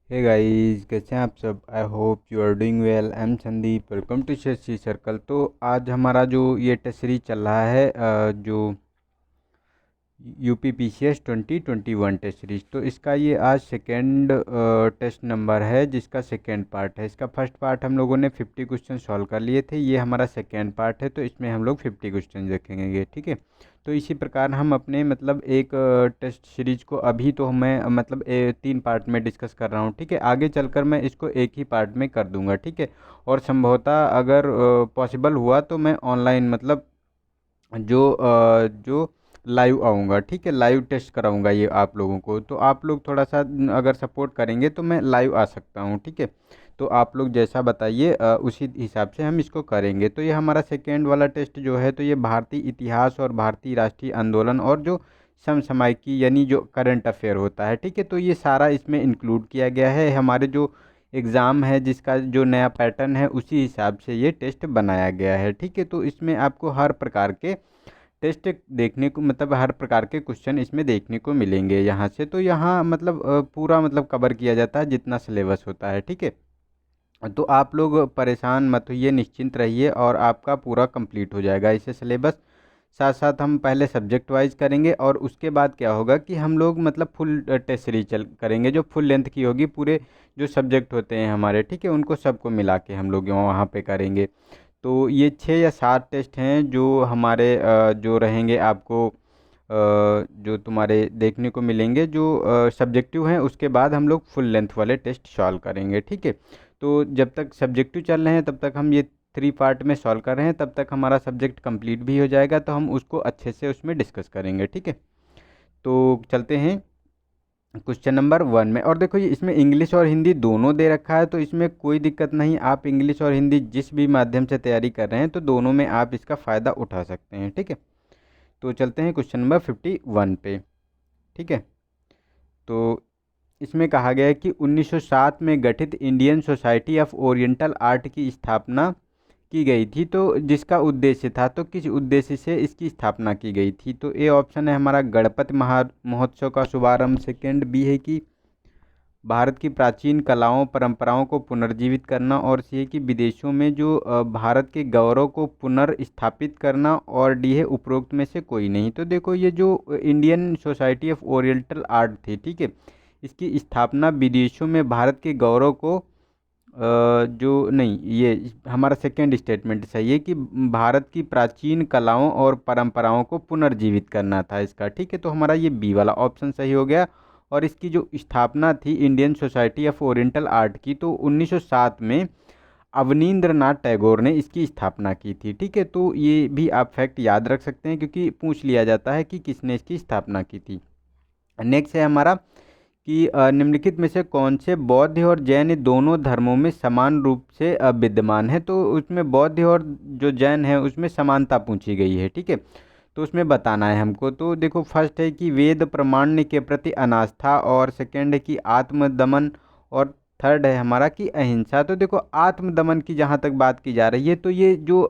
Hey guys, कैसे हैं आप सब। I hope you are doing well. I am Sandeep, welcome to C circle. तो आज हमारा जो ये टेस्ट सीरीज चल रहा है जो यूपी पीसीएस 2021 टेस्ट सीरीज, तो इसका ये आज सेकेंड टेस्ट नंबर है, जिसका सेकेंड पार्ट है। इसका फर्स्ट पार्ट हम लोगों ने 50 क्वेश्चन सॉल्व कर लिए थे। ये हमारा सेकेंड पार्ट है, तो इसमें हम लोग 50 क्वेश्चन देखेंगे, ठीक है। तो इसी प्रकार हम अपने मतलब एक टेस्ट सीरीज को अभी तो मैं मतलब 3 पार्ट में डिस्कस कर रहा हूँ, ठीक है। आगे चलकर मैं इसको एक ही पार्ट में कर दूंगा, ठीक है। और संभवतः अगर पॉसिबल हुआ तो मैं ऑनलाइन मतलब जो लाइव आऊँगा, ठीक है। लाइव टेस्ट कराऊँगा ये आप लोगों को। तो आप लोग थोड़ा सा अगर सपोर्ट करेंगे तो मैं लाइव आ सकता हूँ, ठीक है। तो आप लोग जैसा बताइए उसी हिसाब से हम इसको करेंगे। तो ये हमारा सेकेंड वाला टेस्ट जो है, तो ये भारतीय इतिहास और भारतीय राष्ट्रीय आंदोलन और जो समसामयिकी यानी जो करंट अफेयर होता है, ठीक है। तो ये सारा इसमें इंक्लूड किया गया है। हमारे जो एग्ज़ाम है जिसका जो नया पैटर्न है, उसी हिसाब से ये टेस्ट बनाया गया है, ठीक है। तो इसमें आपको हर प्रकार के टेस्ट देखने को मतलब हर प्रकार के क्वेश्चन इसमें देखने को मिलेंगे यहाँ से। तो यहाँ मतलब पूरा मतलब कवर किया जाता है जितना सिलेबस होता है, ठीक है। तो आप लोग परेशान मत होइए, निश्चिंत रहिए और आपका पूरा कंप्लीट हो जाएगा इससे सिलेबस। साथ साथ हम पहले सब्जेक्ट वाइज करेंगे और उसके बाद क्या होगा कि हम लोग मतलब फुल टेस्ट सीरीज चल करेंगे, जो फुल लेंथ की होगी। पूरे जो सब्जेक्ट होते हैं हमारे, ठीक है, उनको सबको मिला के हम लोग वहाँ पे करेंगे। तो ये 6 या 7 टेस्ट हैं जो हमारे जो रहेंगे आपको जो तुम्हारे देखने को मिलेंगे, जो सब्जेक्टिव हैं। उसके बाद हम लोग फुल लेंथ वाले टेस्ट सॉल्व करेंगे, ठीक है। तो जब तक सब्जेक्टिव चल रहे हैं तब तक हम ये 3 पार्ट में सॉल्व कर रहे हैं, तब तक हमारा सब्जेक्ट कंप्लीट भी हो जाएगा। तो हम उसको अच्छे से उसमें डिस्कस करेंगे, ठीक है। तो चलते हैं क्वेश्चन नंबर 1 में। और देखो, ये इसमें इंग्लिश और हिंदी दोनों दे रखा है, तो इसमें कोई दिक्कत नहीं। आप इंग्लिश और हिंदी जिस भी माध्यम से तैयारी कर रहे हैं, तो दोनों में आप इसका फ़ायदा उठा सकते हैं, ठीक है। तो चलते हैं क्वेश्चन नंबर 51 पे, ठीक है। तो इसमें कहा गया है कि 1907 में गठित Indian society of oriental art की स्थापना की गई थी। तो जिसका उद्देश्य था, तो किस उद्देश्य से इसकी स्थापना की गई थी। तो ए ऑप्शन है हमारा गणपति महा महोत्सव का शुभारंभ। सेकंड बी है कि भारत की प्राचीन कलाओं परंपराओं को पुनर्जीवित करना। और सी है कि विदेशों में जो भारत के गौरव को पुनर्स्थापित करना। और डी है उपरोक्त में से कोई नहीं। तो देखो, ये जो Indian society of oriental art थी, ठीक है, इसकी स्थापना विदेशों में भारत के गौरव को जो नहीं, ये हमारा सेकेंड स्टेटमेंट सही है कि भारत की प्राचीन कलाओं और परंपराओं को पुनर्जीवित करना था इसका, ठीक है। तो हमारा ये बी वाला ऑप्शन सही हो गया। और इसकी जो स्थापना थी Indian society of oriental art की, तो 1907 में अवनींद्रनाथ टैगोर ने इसकी स्थापना की थी, ठीक है। तो ये भी आप फैक्ट याद रख सकते हैं, क्योंकि पूछ लिया जाता है कि किसने इसकी स्थापना की थी। नेक्स्ट है हमारा कि निम्नलिखित में से कौन से बौद्ध और जैन दोनों धर्मों में समान रूप से विद्यमान है। तो उसमें बौद्ध और जो जैन है उसमें समानता पूछी गई है, ठीक है। तो उसमें बताना है हमको। तो देखो, फर्स्ट है कि वेद प्रमाण्य के प्रति अनास्था। और सेकंड है कि आत्मदमन। और थर्ड है हमारा कि अहिंसा। तो देखो, आत्मदमन की जहाँ तक बात की जा रही है, तो ये जो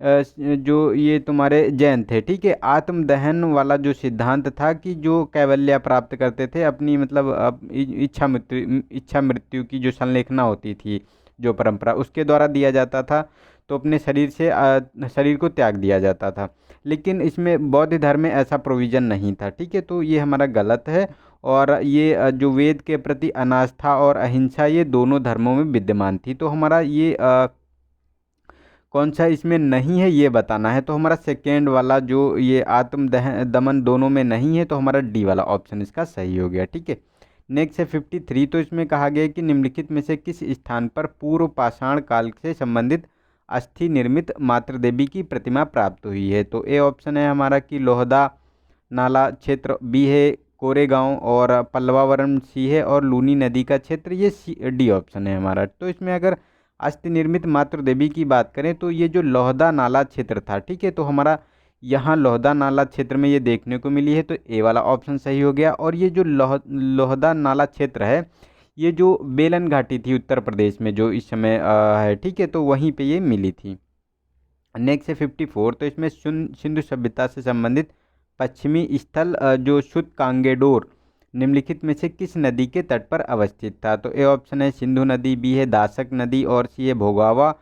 जो ये तुम्हारे जैन थे, ठीक है। आत्मदहन वाला जो सिद्धांत था कि जो कैवल्य प्राप्त करते थे अपनी मतलब इच्छा मृत्यु की जो संलेखना होती थी, जो परंपरा उसके द्वारा दिया जाता था। तो अपने शरीर से शरीर को त्याग दिया जाता था। लेकिन इसमें बौद्ध धर्म में ऐसा प्रोविज़न नहीं था, ठीक है। तो ये हमारा गलत है। और ये जो वेद के प्रति अनास्था और अहिंसा, ये दोनों धर्मों में विद्यमान थी। तो हमारा ये कौन सा इसमें नहीं है ये बताना है। तो हमारा सेकेंड वाला जो ये आत्मदहन दमन दोनों में नहीं है, तो हमारा डी वाला ऑप्शन इसका सही हो गया, ठीक है। नेक्स्ट है 53। तो इसमें कहा गया है कि निम्नलिखित में से किस स्थान पर पूर्व पाषाण काल से संबंधित अस्थि निर्मित मातृ देवी की प्रतिमा प्राप्त हुई है। तो ए ऑप्शन है हमारा कि लोहदा नाला क्षेत्र। बी है कोरेगांव और पल्लवावरम। सी है और लूनी नदी का क्षेत्र। ये सी डी ऑप्शन है हमारा। तो इसमें अगर अस्थि निर्मित मातृ देवी की बात करें, तो ये जो लोहदा नाला क्षेत्र था, ठीक है, तो हमारा यहाँ लोहदा नाला क्षेत्र में ये देखने को मिली है। तो ए वाला ऑप्शन सही हो गया। और ये जो लोहदा नाला क्षेत्र है, ये जो बेलन घाटी थी उत्तर प्रदेश में जो इस समय है, ठीक है, तो वहीं पे ये मिली थी। नेक्स्ट है 54। तो इसमें सिंधु सभ्यता से संबंधित पश्चिमी स्थल जो शुद्ध कांगेडोर निम्नलिखित में से किस नदी के तट पर अवस्थित था? तो ए ऑप्शन है सिंधु नदी, बी है दासक नदी, और सी है भोगावा,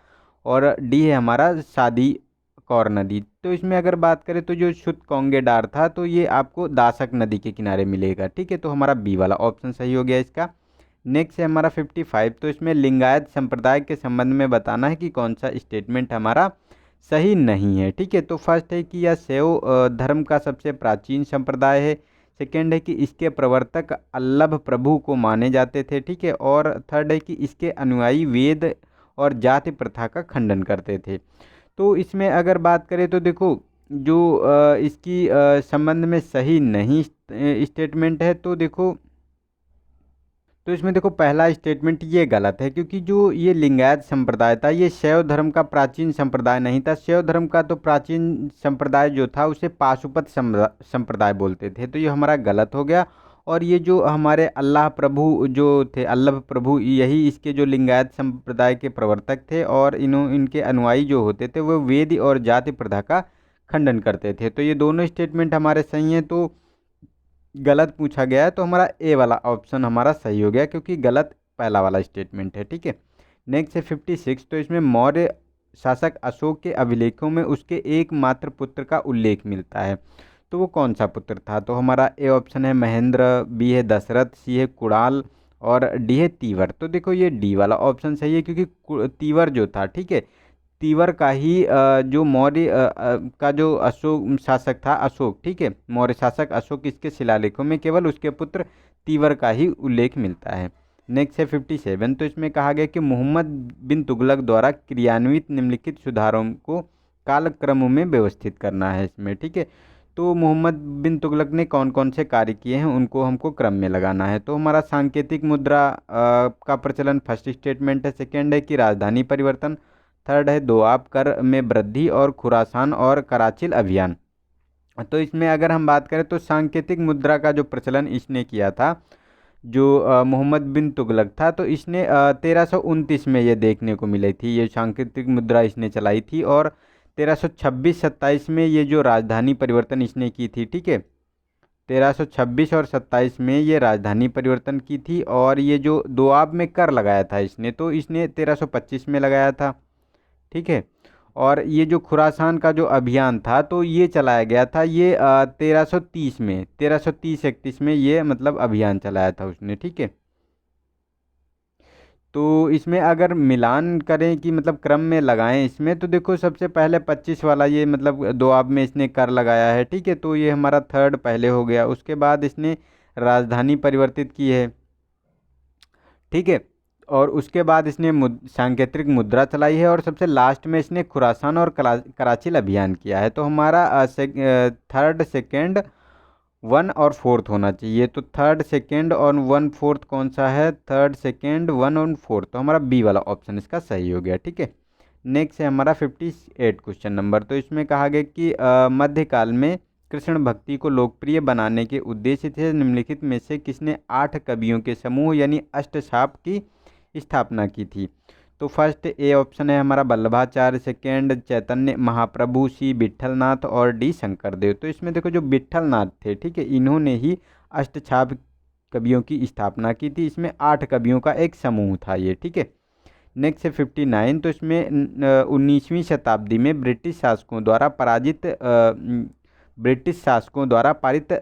और डी है हमारा सादी कौर नदी। तो इसमें अगर बात करें तो जो शुद्ध कोंगेडार था तो ये आपको दासक नदी के किनारे मिलेगा। ठीक है, तो हमारा बी वाला ऑप्शन सही हो गया इसका। नेक्स्ट है हमारा 55। तो इसमें लिंगायत संप्रदाय के संबंध में बताना है कि कौन सा स्टेटमेंट हमारा सही नहीं है। ठीक है, तो फर्स्ट है कि यह शैव धर्म का सबसे प्राचीन संप्रदाय है। सेकेंड है कि इसके प्रवर्तक अल्लभ प्रभु को माने जाते थे। ठीक है, और थर्ड है कि इसके अनुयायी वेद और जाति प्रथा का खंडन करते थे। तो इसमें अगर बात करें तो देखो जो इसकी संबंध में सही नहीं स्टेटमेंट है, तो देखो तो इसमें देखो पहला स्टेटमेंट ये गलत है, क्योंकि जो ये लिंगायत संप्रदाय था ये शैव धर्म का प्राचीन संप्रदाय नहीं था। शैव धर्म का तो प्राचीन संप्रदाय जो था उसे पाशुपत संप्रदाय बोलते थे, तो ये हमारा गलत हो गया। और ये जो हमारे अल्लाह प्रभु जो थे, अल्लभ प्रभु, यही इसके जो लिंगायत संप्रदाय के प्रवर्तक थे, और इनके अनुयायी जो होते थे वो वेद और जाति प्रथा का खंडन करते थे। तो ये दोनों स्टेटमेंट हमारे सही हैं, तो गलत पूछा गया है तो हमारा ए वाला ऑप्शन हमारा सही हो गया, क्योंकि गलत पहला वाला स्टेटमेंट है। ठीक है, नेक्स्ट है 56। तो इसमें मौर्य शासक अशोक के अभिलेखों में उसके एकमात्र पुत्र का उल्लेख मिलता है, तो वो कौन सा पुत्र था? तो हमारा ए ऑप्शन है महेंद्र, बी है दशरथ, सी है कुणाल, और डी है तीवर। तो देखो ये डी वाला ऑप्शन सही है, क्योंकि तीवर जो था, ठीक है, तीवर का ही जो मौर्य का जो अशोक शासक था अशोक, ठीक है, मौर्य शासक अशोक, इसके शिलालेखों में केवल उसके पुत्र तीवर का ही उल्लेख मिलता है। नेक्स्ट है 57। तो इसमें कहा गया कि मोहम्मद बिन तुगलक द्वारा क्रियान्वित निम्नलिखित सुधारों को कालक्रम में व्यवस्थित करना है इसमें। ठीक है, तो मोहम्मद बिन तुगलक ने कौन कौन से कार्य किए हैं उनको हमको क्रम में लगाना है। तो हमारा सांकेतिक मुद्रा का प्रचलन फर्स्ट स्टेटमेंट है। सेकेंड है कि राजधानी परिवर्तन। थर्ड है दोआब कर में वृद्धि, और खुरासान और कराचिल अभियान। तो इसमें अगर हम बात करें तो सांकेतिक मुद्रा का जो प्रचलन इसने किया था, जो मोहम्मद बिन तुगलक था, तो इसने 1329 में ये देखने को मिली थी, ये सांकेतिक मुद्रा इसने चलाई थी। और 1326-27 में ये जो राजधानी परिवर्तन इसने की थी। ठीक है, 1326 और 27 में ये राजधानी परिवर्तन की थी। और ये जो दोआब में कर लगाया था इसने, तो इसने 1325 में लगाया था। ठीक है, और ये जो खुरासान का जो अभियान था तो ये चलाया गया था ये 1330 में, 1330-31 में ये मतलब अभियान चलाया था उसने। ठीक है, तो इसमें अगर मिलान करें कि मतलब क्रम में लगाएं इसमें, तो देखो सबसे पहले 25 वाला ये मतलब दोआब में इसने कर लगाया है। ठीक है, तो ये हमारा थर्ड पहले हो गया। उसके बाद इसने राजधानी परिवर्तित की है। ठीक है, और उसके बाद इसने सांकेतिक मुद्रा चलाई है, और सबसे लास्ट में इसने खुरासान और कराचिल अभियान किया है। तो हमारा थर्ड, सेकेंड, वन और फोर्थ होना चाहिए। तो थर्ड, सेकेंड और वन फोर्थ कौन सा है? थर्ड, सेकेंड, वन और फोर्थ, तो हमारा बी वाला ऑप्शन इसका सही हो गया। ठीक है, नेक्स्ट है हमारा 58 क्वेश्चन नंबर। तो इसमें कहा गया कि मध्यकाल में कृष्ण भक्ति को लोकप्रिय बनाने के उद्देश्य से निम्नलिखित में से किसने 8 कवियों के समूह यानी अष्टछाप की स्थापना की थी? तो फर्स्ट ए ऑप्शन है हमारा वल्लभाचार्य, सेकेंड चैतन्य महाप्रभु, सी विट्ठलनाथ, और डी शंकरदेव। तो इसमें देखो जो विट्ठलनाथ थे, ठीक है, इन्होंने ही अष्टछाप कवियों की स्थापना की थी। इसमें 8 कवियों का एक समूह था ये। ठीक है, नेक्स्ट है 59। तो इसमें 19वीं शताब्दी में ब्रिटिश शासकों द्वारा पारित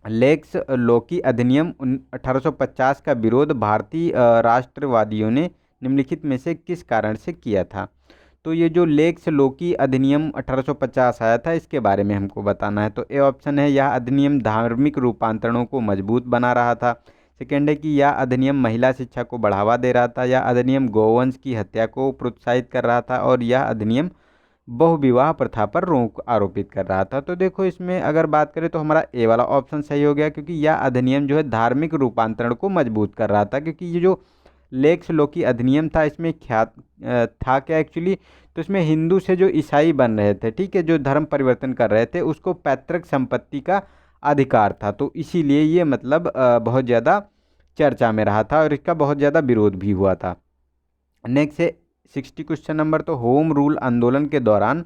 लेक्स लोकी अधिनियम 1850 का विरोध भारतीय राष्ट्रवादियों ने निम्नलिखित में से किस कारण से किया था? तो ये जो लेक्स लोकी अधिनियम 1850 आया था इसके बारे में हमको बताना है। तो ए ऑप्शन है यह अधिनियम धार्मिक रूपांतरणों को मजबूत बना रहा था। सेकेंड है कि यह अधिनियम महिला शिक्षा को बढ़ावा दे रहा था। यह अधिनियम गौवंश की हत्या को प्रोत्साहित कर रहा था। और यह अधिनियम बहुविवाह प्रथा पर रोक आरोपित कर रहा था। तो देखो इसमें अगर बात करें तो हमारा ए वाला ऑप्शन सही हो गया, क्योंकि यह अधिनियम जो है धार्मिक रूपांतरण को मजबूत कर रहा था। क्योंकि ये जो लेक्स लोकी अधिनियम था इसमें था क्या एक्चुअली, तो इसमें हिंदू से जो ईसाई बन रहे थे, ठीक है, जो धर्म परिवर्तन कर रहे थे, उसको पैतृक संपत्ति का अधिकार था। तो इसीलिए ये मतलब बहुत ज़्यादा चर्चा में रहा था और इसका बहुत ज़्यादा विरोध भी हुआ था। नेक्स्ट है 60 क्वेश्चन नंबर। तो होम रूल आंदोलन के दौरान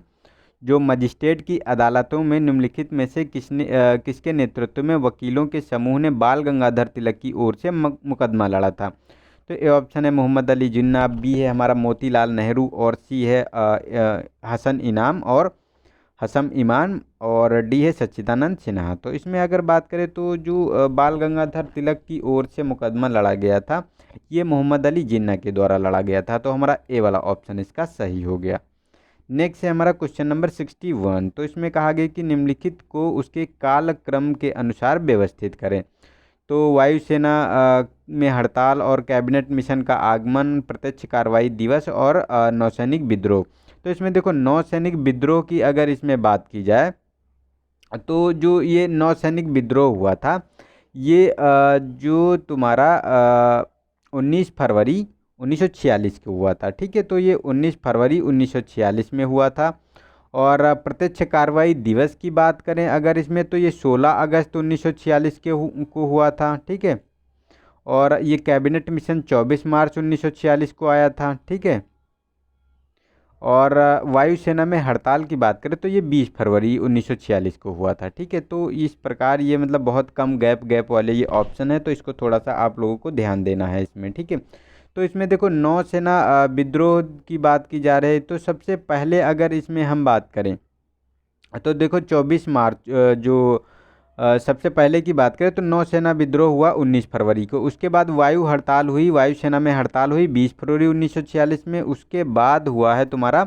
जो मजिस्ट्रेट की अदालतों में निम्नलिखित में से किसके नेतृत्व में वकीलों के समूह ने बाल गंगाधर तिलक की ओर से मुकदमा लड़ा था? तो ए ऑप्शन है मोहम्मद अली जिन्ना, बी है हमारा मोतीलाल नेहरू, और सी है हसन इनाम और हसन इमाम, और डी है सच्चिदानंद सिन्हा। तो इसमें अगर बात करें तो जो बाल गंगाधर तिलक की ओर से मुकदमा लड़ा गया था, ये मोहम्मद अली जिन्ना के द्वारा लड़ा गया था। तो हमारा ए वाला ऑप्शन इसका सही हो गया। नेक्स्ट है हमारा क्वेश्चन नंबर 61। तो इसमें कहा गया कि निम्नलिखित को उसके कालक्रम के अनुसार व्यवस्थित करें। तो वायुसेना में हड़ताल और कैबिनेट मिशन का आगमन, प्रत्यक्ष कार्रवाई दिवस और नौसैनिक विद्रोह। तो इसमें देखो नौसैनिक विद्रोह की अगर इसमें बात की जाए तो जो ये नौसैनिक विद्रोह हुआ था, ये जो तुम्हारा 19 फरवरी 1946 को हुआ था। ठीक है, तो ये 19 फरवरी 1946 में हुआ था। और प्रत्यक्ष कार्रवाई दिवस की बात करें अगर इसमें, तो ये 16 अगस्त 1946 को हुआ था। ठीक है, और ये कैबिनेट मिशन 24 मार्च 1946 को आया था। ठीक है, और वायुसेना में हड़ताल की बात करें तो ये 20 फरवरी 1946 को हुआ था। ठीक है, तो इस प्रकार ये मतलब बहुत कम गैप वाले ये ऑप्शन है, तो इसको थोड़ा सा आप लोगों को ध्यान देना है इसमें। ठीक है, तो इसमें देखो नौसेना विद्रोह की बात की जा रही है, तो सबसे पहले अगर इसमें हम बात करें तो देखो 24 मार्च जो सबसे पहले की बात करें तो नौसेना विद्रोह हुआ 19 फरवरी को। उसके बाद वायुसेना में हड़ताल हुई 20 फरवरी 1946 में। उसके बाद हुआ है तुम्हारा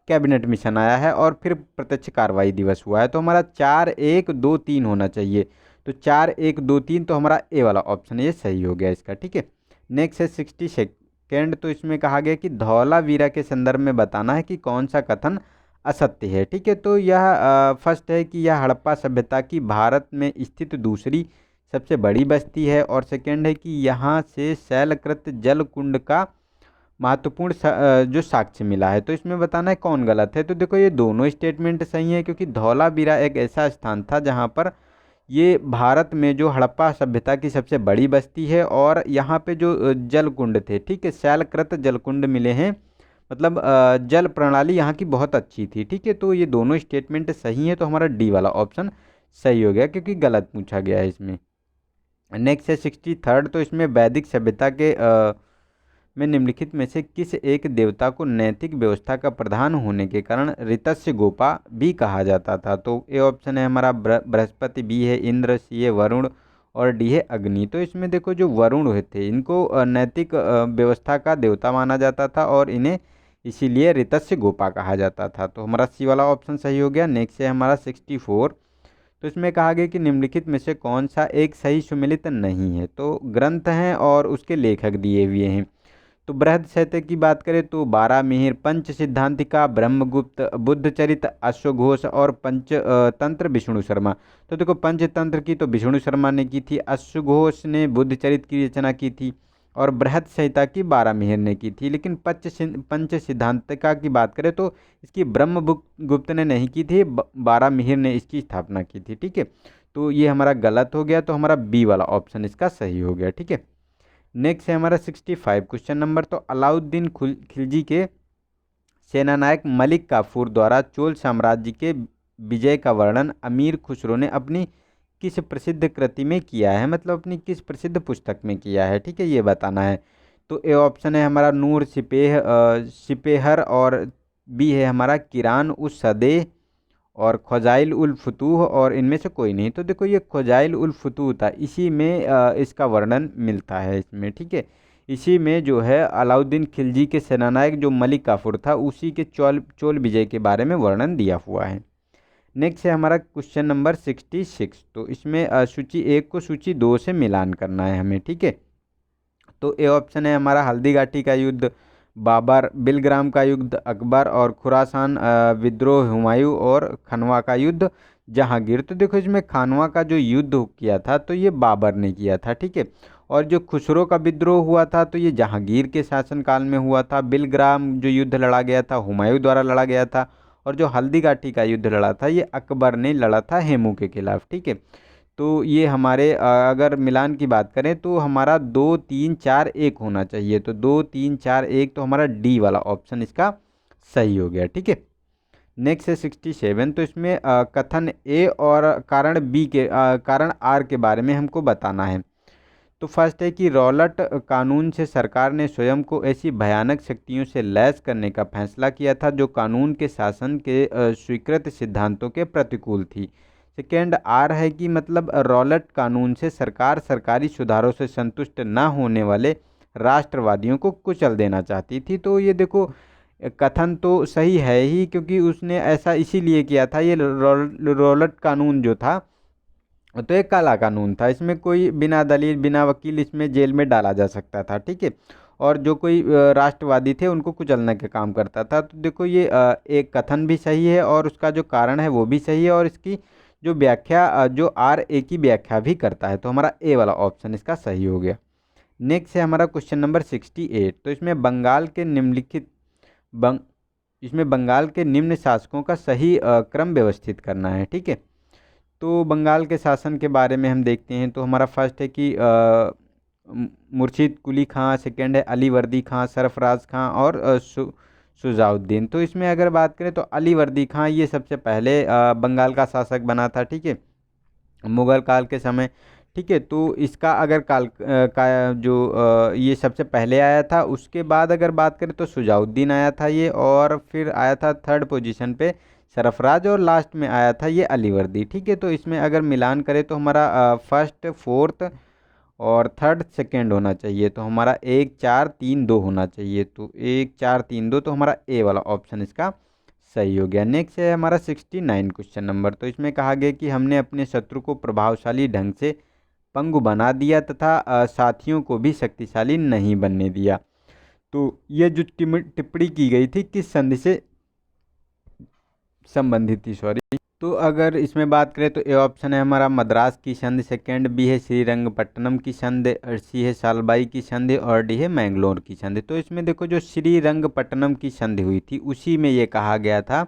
कैबिनेट मिशन आया है, और फिर प्रत्यक्ष कार्रवाई दिवस हुआ है। तो हमारा 4 1 2 3 होना चाहिए। तो 4 1 2 3, तो हमारा ए वाला ऑप्शन ये सही हो गया इसका। ठीक है, नेक्स्ट है 62। तो इसमें कहा गया कि धौलावीरा के संदर्भ में बताना है कि कौन सा कथन असत्य है। ठीक है, तो यह फर्स्ट है कि यह हड़प्पा सभ्यता की भारत में स्थित दूसरी सबसे बड़ी बस्ती है, और सेकंड है कि यहाँ से शैलकृत जल कुंड का महत्वपूर्ण जो साक्ष्य मिला है। तो इसमें बताना है कौन गलत है। तो देखो ये दोनों स्टेटमेंट सही है, क्योंकि धौलावीरा एक ऐसा स्थान था जहाँ पर ये भारत में जो हड़प्पा सभ्यता की सबसे बड़ी बस्ती है, और यहाँ पे जो जल कुंड थे, ठीक है, शैलकृत जल कुंड मिले हैं, मतलब जल प्रणाली यहाँ की बहुत अच्छी थी। ठीक है, तो ये दोनों स्टेटमेंट सही है, तो हमारा डी वाला ऑप्शन सही हो गया, क्योंकि गलत पूछा गया है इसमें। नेक्स्ट है 63। तो इसमें वैदिक सभ्यता के में निम्नलिखित में से किस एक देवता को नैतिक व्यवस्था का प्रधान होने के कारण ऋतस्य गोपा भी कहा जाता था? तो ए ऑप्शन है हमारा बृहस्पति, बी है इंद्र, सी है वरुण, और डी है अग्नि। तो इसमें देखो जो वरुण हुए थे इनको नैतिक व्यवस्था का देवता माना जाता था, और इन्हें इसीलिए ऋतस्य गोपा कहा जाता था। तो हमारा सी वाला ऑप्शन सही हो गया। नेक्स्ट है हमारा 64। तो इसमें कहा गया कि निम्नलिखित में से कौन सा एक सही सुमेलित नहीं है? तो ग्रंथ हैं और उसके लेखक दिए हुए हैं। तो बृहद साहित्य की बात करें तो बारामिहिर, पंच सिद्धांतिका, ब्रह्मगुप्त, बुद्धचरित, अश्वघोष, और पंचतंत्र विष्णु शर्मा। तो देखो पंचतंत्र की तो विष्णु शर्मा ने की थी, अश्वघोष ने बुद्धचरित की रचना की थी, और बृहद संहिता की बारामिहिर ने की थी। लेकिन पंच सिद्धांतिका की बात करें तो इसकी ब्रह्मगुप्त ने नहीं की थी, बारामिहिर ने इसकी स्थापना की थी। ठीक है, तो ये हमारा गलत हो गया, तो हमारा बी वाला ऑप्शन इसका सही हो गया। ठीक है, नेक्स्ट है हमारा 65 क्वेश्चन नंबर। तो अलाउद्दीन खिलजी के सेनानायक मलिक काफूर द्वारा चोल साम्राज्य के विजय का वर्णन अमीर खुसरो ने अपनी किस प्रसिद्ध कृति में किया है, मतलब अपनी किस प्रसिद्ध पुस्तक में किया है? ठीक है, ये बताना है। तो ए ऑप्शन है हमारा नूर सिपेहर, और बी है हमारा किरान उस सदे, और ख्वाजाइल उल फुतूह, और इनमें से कोई नहीं। तो देखो ये ख्वाजाइल उल फुतूह था, इसी में इसका वर्णन मिलता है इसमें। ठीक है, इसी में जो है अलाउद्दीन खिलजी के सेनानायक जो मलिक काफूर था उसी के चोल विजय के बारे में वर्णन दिया हुआ है। नेक्स्ट है हमारा क्वेश्चन नंबर 66। तो इसमें सूची 1 को सूची 2 से मिलान करना है हमें। ठीक है, तो ए ऑप्शन है हमारा हल्दी घाटी का युद्ध, बाबर, बिलग्राम का युद्ध अकबर, और खुरासान विद्रोह हुमायूं, और खनवा का युद्ध जहांगीर। तो देखो इसमें खनवा का जो युद्ध किया था तो ये बाबर ने किया था। ठीक है, और जो खुसरो का विद्रोह हुआ था तो ये जहांगीर के शासनकाल में हुआ था। बिलग्राम जो युद्ध लड़ा गया था हुमायूं द्वारा लड़ा गया था, और जो हल्दी घाटी का युद्ध लड़ा था ये अकबर ने लड़ा था हेमू के खिलाफ। ठीक है, तो ये हमारे अगर मिलान की बात करें तो हमारा 2 3 4 1 होना चाहिए। तो 2 3 4 1, तो हमारा डी वाला ऑप्शन इसका सही हो गया। ठीक है, नेक्स्ट है 67। तो इसमें कथन ए और कारण बी के कारण आर के बारे में हमको बताना है। तो फर्स्ट है कि रॉलट कानून से सरकार ने स्वयं को ऐसी भयानक शक्तियों से लैस करने का फैसला किया था जो कानून के शासन के स्वीकृत सिद्धांतों के प्रतिकूल थी। सेकेंड आर है कि मतलब रॉलट कानून से सरकार सरकारी सुधारों से संतुष्ट न होने वाले राष्ट्रवादियों को कुचल देना चाहती थी। तो ये देखो कथन तो सही है ही, क्योंकि उसने ऐसा इसीलिए किया था। ये रॉलट कानून जो था तो एक काला कानून था, इसमें कोई बिना दलील बिना वकील इसमें जेल में डाला जा सकता था, ठीक है। और जो कोई राष्ट्रवादी थे उनको कुचलने का काम करता था। तो देखो ये एक कथन भी सही है और उसका जो कारण है वो भी सही है, और इसकी जो व्याख्या जो आर ए की व्याख्या भी करता है। तो हमारा ए वाला ऑप्शन इसका सही हो गया। नेक्स्ट है हमारा क्वेश्चन नंबर 68। तो इसमें बंगाल के निम्न शासकों का सही क्रम व्यवस्थित करना है, ठीक है। तो बंगाल के शासन के बारे में हम देखते हैं। तो हमारा फर्स्ट है कि मुर्शिद कुली खां, सेकंड है अली वर्दी खां, सरफराज खां और शुजाउद्दीन। तो इसमें अगर बात करें तो अली वर्दी खां ये सबसे पहले बंगाल का शासक बना था, ठीक है, मुगल काल के समय, ठीक है। तो इसका अगर का जो ये सबसे पहले आया था। उसके बाद अगर बात करें तो शुजाउद्दीन आया था ये, और फिर आया था थर्ड पोजीशन पे सरफराज, और लास्ट में आया था ये अली वर्दी, ठीक है। तो इसमें अगर मिलान करें तो हमारा फर्स्ट फोर्थ और थर्ड सेकेंड होना चाहिए। तो हमारा 1 4 3 2 होना चाहिए। तो 1 4 3 2, तो हमारा ए वाला ऑप्शन इसका सही हो गया। नेक्स्ट है हमारा 69 क्वेश्चन नंबर। तो इसमें कहा गया कि हमने अपने शत्रु को प्रभावशाली ढंग से पंगु बना दिया तथा साथियों को भी शक्तिशाली नहीं बनने दिया। तो ये जो टिप्पणी की गई थी किस संधि से संबंधित थी, सॉरी। तो अगर इसमें बात करें तो ए ऑप्शन है हमारा मद्रास की संधि, सेकंड बी है श्रीरंगपट्टनम की संधि, और सी है सालबाई की संधि, और डी है मैंगलोर की संधि। तो इसमें देखो जो श्रीरंगपट्टनम की संधि हुई थी उसी में ये कहा गया था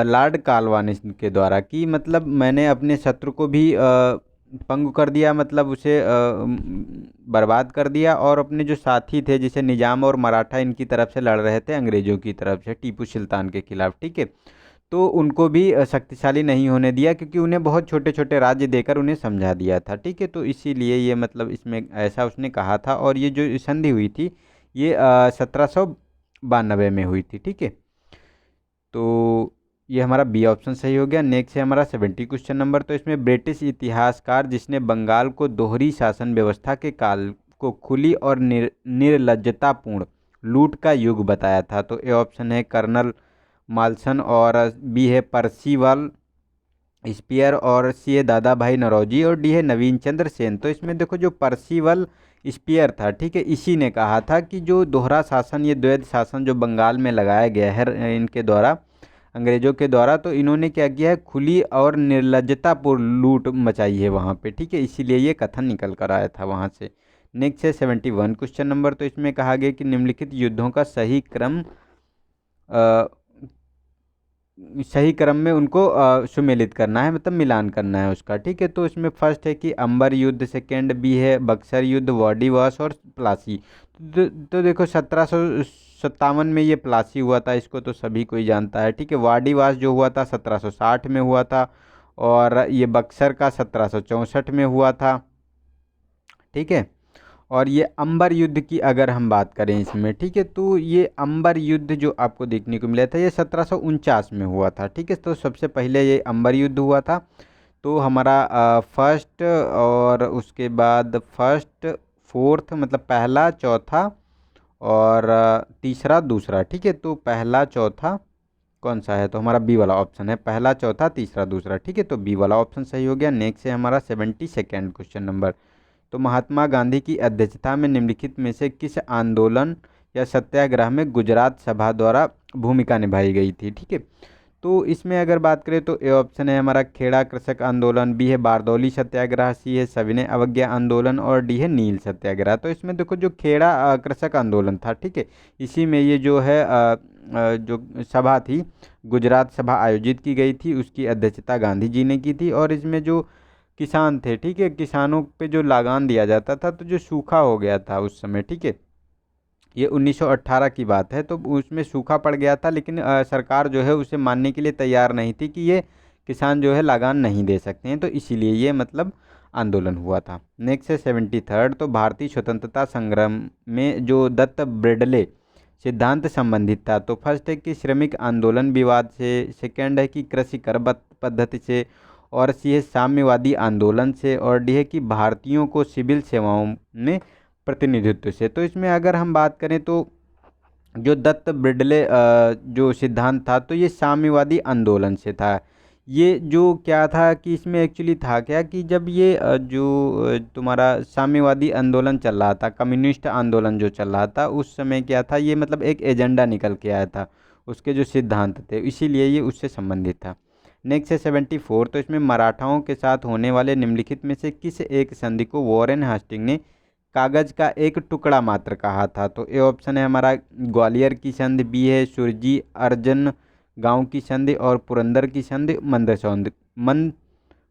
लॉर्ड कालवानिस के द्वारा कि मतलब मैंने अपने शत्रु को भी पंगु कर दिया, मतलब उसे बर्बाद कर दिया, और अपने जो साथी थे जैसे निजाम और मराठा इनकी तरफ से लड़ रहे थे अंग्रेजों की तरफ से टीपू सुल्तान के खिलाफ, ठीक है। तो उनको भी शक्तिशाली नहीं होने दिया, क्योंकि उन्हें बहुत छोटे छोटे राज्य देकर उन्हें समझा दिया था, ठीक है। तो इसीलिए ये मतलब इसमें ऐसा उसने कहा था। और ये जो संधि हुई थी ये 1792 में हुई थी, ठीक है। तो ये हमारा बी ऑप्शन सही हो गया। नेक्स्ट है हमारा 70 क्वेश्चन नंबर। तो इसमें ब्रिटिश इतिहासकार जिसने बंगाल को दोहरी शासन व्यवस्था के काल को खुली और निर्लज्जतापूर्ण लूट का युग बताया था। तो ए ऑप्शन है कर्नल माल्सन, और बी है परसिवाल स्पीयर, और सी है दादा भाई नौरोजी, और डी है नवीन चंद्र सेन। तो इसमें देखो जो परसिवल स्पीयर था, ठीक है, इसी ने कहा था कि जो दोहरा शासन ये द्वैध शासन जो बंगाल में लगाया गया है इनके द्वारा अंग्रेजों के द्वारा, तो इन्होंने क्या किया है खुली और निर्लज्जतापूर्ण लूट मचाई है वहाँ पे, ठीक है। इसीलिए ये कथन निकल कर आया था वहाँ से। नेक्स्ट है 71 क्वेश्चन नंबर। तो इसमें कहा गया कि निम्नलिखित युद्धों का सही क्रम में उनको सुमेलित करना है, मतलब मिलान करना है उसका, ठीक है। तो इसमें फर्स्ट है कि अंबर युद्ध, सेकेंड बी है बक्सर युद्ध, वाडीवास और प्लासी। तो देखो 1757 में ये प्लासी हुआ था, इसको तो सभी कोई जानता है, ठीक है। वाडीवास जो हुआ था 1760 में हुआ था, और ये बक्सर का 1764 में हुआ था, ठीक है। और ये अंबर युद्ध की अगर हम बात करें इसमें, ठीक है, तो ये अंबर युद्ध जो आपको देखने को मिला था ये 1749 में हुआ था, ठीक है। तो सबसे पहले ये अंबर युद्ध हुआ था। तो हमारा फर्स्ट और उसके बाद फर्स्ट फोर्थ मतलब पहला चौथा और तीसरा दूसरा, ठीक है। तो पहला चौथा कौन सा है, तो हमारा बी वाला ऑप्शन है, पहला चौथा तीसरा दूसरा, ठीक है। तो बी वाला ऑप्शन सही हो गया। नेक्स्ट है हमारा 72 क्वेश्चन नंबर। तो महात्मा गांधी की अध्यक्षता में निम्नलिखित में से किस आंदोलन या सत्याग्रह में गुजरात सभा द्वारा भूमिका निभाई गई थी, ठीक है। तो इसमें अगर बात करें तो ए ऑप्शन है हमारा खेड़ा कृषक आंदोलन, बी है बारदौली सत्याग्रह, सी है सविनय अवज्ञा आंदोलन, और डी है नील सत्याग्रह। तो इसमें देखो जो खेड़ा कृषक आंदोलन था, ठीक है, इसी में ये जो है जो सभा थी गुजरात सभा आयोजित की गई थी, उसकी अध्यक्षता गांधी जी ने की थी। और इसमें जो किसान थे, ठीक है, किसानों पे जो लगान दिया जाता था, तो जो सूखा हो गया था उस समय, ठीक है, ये 1918 की बात है। तो उसमें सूखा पड़ गया था, लेकिन सरकार जो है उसे मानने के लिए तैयार नहीं थी कि ये किसान जो है लगान नहीं दे सकते हैं, तो इसीलिए ये मतलब आंदोलन हुआ था। नेक्स्ट है 73rd, तो भारतीय स्वतंत्रता संग्राम में जो दत्त ब्रेडले सिद्धांत संबंधित था। तो फर्स्ट है कि श्रमिक आंदोलन विवाद से, सेकंड है कि कृषि कर पद्धति से, और सी है साम्यवादी आंदोलन से, और डी है कि भारतीयों को सिविल सेवाओं में प्रतिनिधित्व से। तो इसमें अगर हम बात करें तो जो दत्त ब्रिडले जो सिद्धांत था, तो ये साम्यवादी आंदोलन से था। ये जो क्या था कि इसमें एक्चुअली था क्या कि जब ये तुम्हारा साम्यवादी आंदोलन चल रहा था, कम्युनिस्ट आंदोलन जो चल रहा था, उस समय क्या था, ये मतलब एक एजेंडा निकल के आया था, उसके जो सिद्धांत थे, इसीलिए ये उससे संबंधित था। नेक्स्ट है 74, तो इसमें मराठाओं के साथ होने वाले निम्नलिखित में से किस एक संधि को वॉरेन हास्टिंग ने कागज का एक टुकड़ा मात्र कहा था। तो ए ऑप्शन है हमारा ग्वालियर की संधि, बी है सुरजी अर्जन गांव की संधि, और पुरंदर की संधि,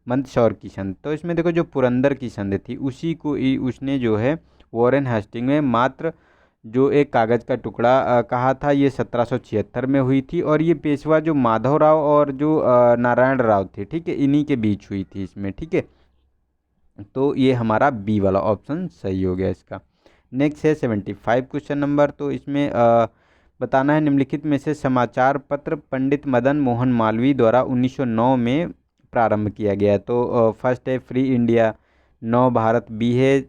मंदसौर की संधि। तो इसमें देखो जो पुरंदर की संधि थी उसी को उसने जो है वॉरेन हास्टिंग में मात्र जो एक कागज का टुकड़ा कहा था। ये 1776 में हुई थी, और ये पेशवा जो माधवराव और जो नारायण राव थे, ठीक है, इन्हीं के बीच हुई थी इसमें, ठीक है। तो ये हमारा बी वाला ऑप्शन सही हो गया इसका। नेक्स्ट है 75 क्वेश्चन नंबर, तो इसमें बताना है निम्नलिखित में से समाचार पत्र पंडित मदन मोहन मालवीय द्वारा 1909 में प्रारंभ किया गया। तो फर्स्ट है फ्री इंडिया, नव भारत, बी है,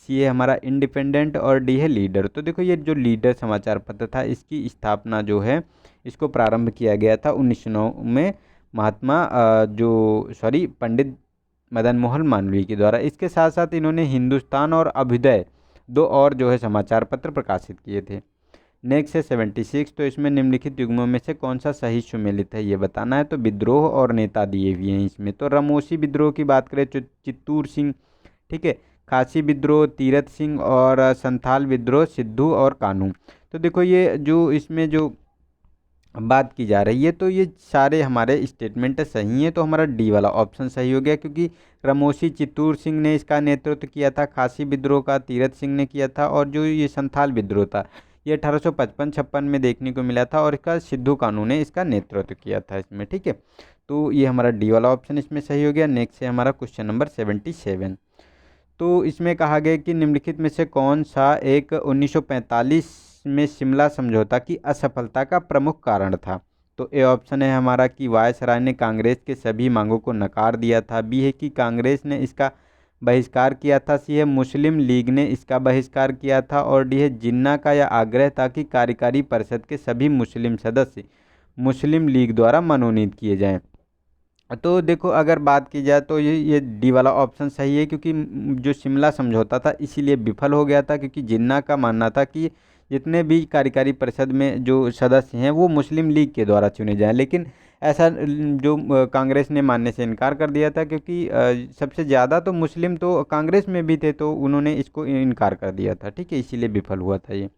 सी है हमारा इंडिपेंडेंट, और डी है लीडर। तो देखो ये जो लीडर समाचार पत्र था, इसकी स्थापना जो है, इसको प्रारंभ किया गया था 1909 में महात्मा पंडित मदन मोहन मालवीय के द्वारा। इसके साथ साथ इन्होंने हिंदुस्तान और अभ्युदय, दो और जो है समाचार पत्र प्रकाशित किए थे। नेक्स्ट है 76, तो इसमें निम्नलिखित युग्मों में से कौन सा सही सुमेलित है, ये बताना है। तो विद्रोह और नेता दिए हुए हैं इसमें। तो रमोशी विद्रोह की बात करें तो चित्तूर सिंह, ठीक है, खासी विद्रोह तीरथ सिंह, और संथाल विद्रोह सिद्धू और कानू। तो देखो ये जो इसमें जो बात की जा रही है, तो ये सारे हमारे स्टेटमेंट सही हैं। तो हमारा डी वाला ऑप्शन सही हो गया, क्योंकि रमोशी चित्तूर सिंह ने इसका नेतृत्व किया था, खासी विद्रोह का तीरथ सिंह ने किया था, और जो ये संथाल विद्रोह था ये 1855-56 में देखने को मिला था, और इसका सिद्धू कानू ने इसका नेतृत्व किया था इसमें, ठीक है। तो ये हमारा डी वाला ऑप्शन इसमें सही हो गया। नेक्स्ट है हमारा क्वेश्चन नंबर 77, तो इसमें कहा गया कि निम्नलिखित में से कौन सा एक 1945 में शिमला समझौता की असफलता का प्रमुख कारण था। तो ए ऑप्शन है हमारा कि वायसराय ने कांग्रेस के सभी मांगों को नकार दिया था, बी है कि कांग्रेस ने इसका बहिष्कार किया था, सी है मुस्लिम लीग ने इसका बहिष्कार किया था, और डी है जिन्ना का यह आग्रह था कि कार्यकारी परिषद के सभी मुस्लिम सदस्य मुस्लिम लीग द्वारा मनोनीत किए जाएं। तो देखो अगर बात की जाए तो ये डी वाला ऑप्शन सही है, क्योंकि जो शिमला समझौता था इसीलिए विफल हो गया था, क्योंकि जिन्ना का मानना था कि जितने भी कार्यकारी परिषद में जो सदस्य हैं वो मुस्लिम लीग के द्वारा चुने जाएं, लेकिन ऐसा कांग्रेस ने मानने से इनकार कर दिया था, क्योंकि सबसे ज़्यादा तो मुस्लिम तो कांग्रेस में भी थे, तो उन्होंने इसको इनकार कर दिया था, ठीक है, इसीलिए विफल हुआ था ये।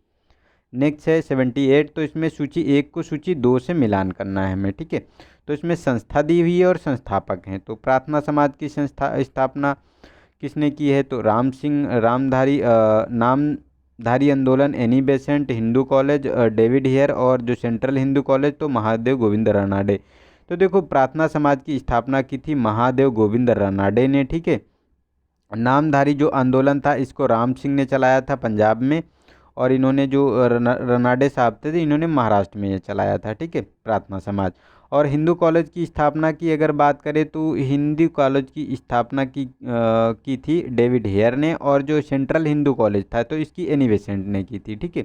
नेक्स्ट है 78, तो इसमें सूची 1 को सूची 2 से मिलान करना है हमें, ठीक है। तो इसमें संस्था दी हुई है और संस्थापक हैं। तो प्रार्थना समाज की स्थापना किसने की है। तो राम सिंह रामधारी नामधारी आंदोलन, Annie Besant, Hindu college, David Hare, और जो सेंट्रल हिंदू कॉलेज तो महादेव गोविंद रानाडे। तो देखो प्रार्थना समाज की स्थापना की थी महादेव गोविंद रानाडे ने, ठीक है। नामधारी जो आंदोलन था इसको राम सिंह ने चलाया था पंजाब में, और इन्होंने जो रनाडे साहब थे इन्होंने महाराष्ट्र में ये चलाया था, ठीक है, प्रार्थना समाज। और हिंदू कॉलेज की स्थापना की अगर बात करें तो हिंदू कॉलेज की स्थापना की थी डेविड हेयर ने, और जो सेंट्रल हिंदू कॉलेज था तो इसकी एनी बेसेंट ने की थी, ठीक है।